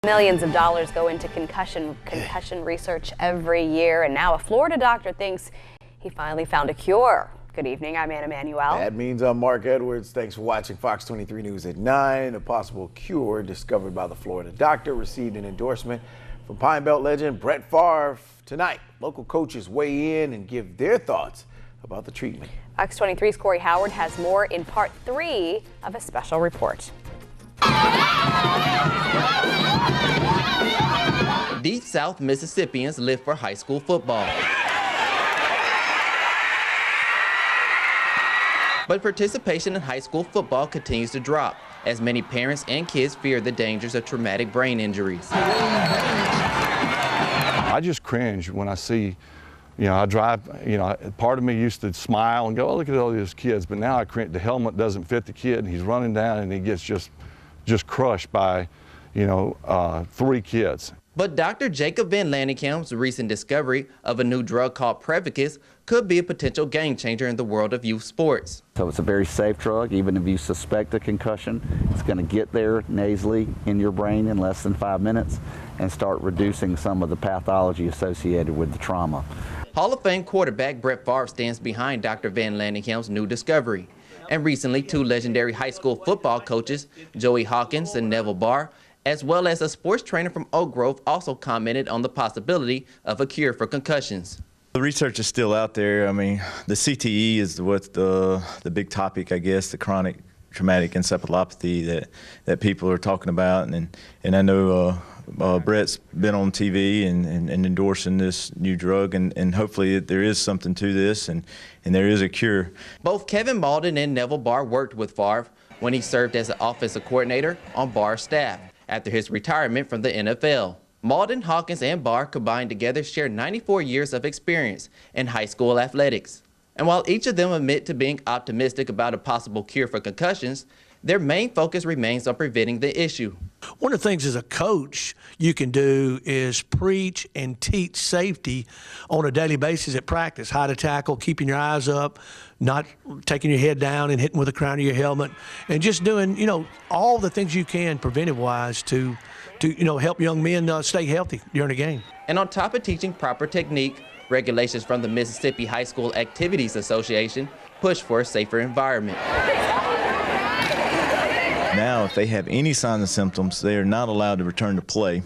Millions of dollars go into concussion research every year, and now a Florida doctor thinks he finally found a cure. Good evening, I'm Anna Manuel. That means I'm Mark Edwards. Thanks for watching Fox 23 News at 9. A possible cure discovered by the Florida doctor received an endorsement from Pine Belt legend Brett Favre. Tonight, local coaches weigh in and give their thoughts about the treatment. Fox 23's Corey Howard has more in part 3 of a special report. Deep South Mississippians live for high school football. But participation in high school football continues to drop as many parents and kids fear the dangers of traumatic brain injuries. I just cringe when I see, I drive, part of me used to smile and go, oh, look at all these kids, but now I cringe. The helmet doesn't fit the kid, and he's running down and he gets just crushed by, 3 kids. But Dr. Jacob Van Lanenkamp's recent discovery of a new drug called Prevacus could be a potential game changer in the world of youth sports. So it's a very safe drug. Even if you suspect a concussion, it's going to get there nasally in your brain in less than 5 minutes and start reducing some of the pathology associated with the trauma. Hall of Fame quarterback Brett Favre stands behind Dr. Van Lanenkamp's new discovery. And recently, 2 legendary high school football coaches, Joey Hawkins and Neville Barr, as well as a sports trainer from Oak Grove, also commented on the possibility of a cure for concussions. The research is still out there. I mean, the CTE is what's the big topic, I guess, the chronic traumatic encephalopathy that people are talking about. And I know Brett's been on TV and endorsing this new drug, and hopefully there is something to this and there is a cure. Both Kevin Malden and Neville Barr worked with Favre when he served as an offensive coordinator on Barr's staff after his retirement from the NFL. Malden, Hawkins, and Barr combined together share 94 years of experience in high school athletics. And while each of them admit to being optimistic about a possible cure for concussions, their main focus remains on preventing the issue. One of the things as a coach you can do is preach and teach safety on a daily basis at practice. How to tackle, keeping your eyes up, not taking your head down and hitting with the crown of your helmet, and just doing, all the things you can preventive-wise to help young men stay healthy during a game. And on top of teaching proper technique, regulations from the Mississippi High School Activities Association push for a safer environment. Now, if they have any signs and symptoms, they are not allowed to return to play,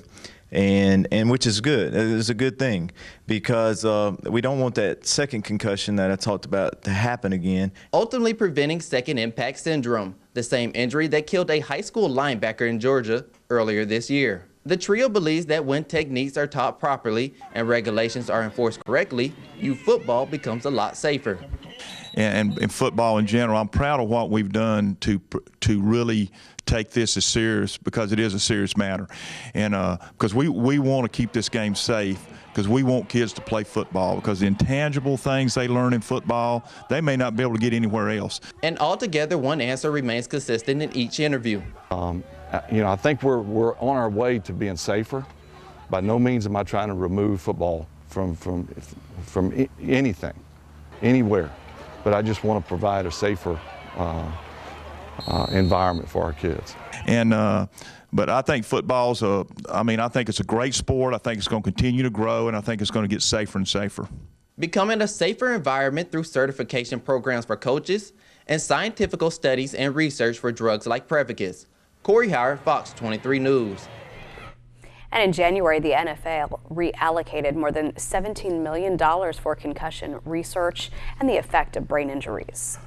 and which is good. It's a good thing because we don't want that second concussion that I talked about to happen again. Ultimately preventing second impact syndrome, the same injury that killed a high school linebacker in Georgia earlier this year. The trio believes that when techniques are taught properly and regulations are enforced correctly, youth football becomes a lot safer. And in football in general, I'm proud of what we've done to really take this as serious, because it is a serious matter. And because we want to keep this game safe, because we want kids to play football, because the intangible things they learn in football, they may not be able to get anywhere else. And altogether, one answer remains consistent in each interview. I think we're on our way to being safer. By no means am I trying to remove football from anything, anywhere. But I just want to provide a safer environment for our kids. And but I think football's I think it's a great sport. I think it's going to continue to grow, and I think it's going to get safer and safer. Becoming a safer environment through certification programs for coaches and scientific studies and research for drugs like Prevacus. Corey Howard, Fox 23 News. And in January, the NFL reallocated more than $17 million for concussion research and the effect of brain injuries.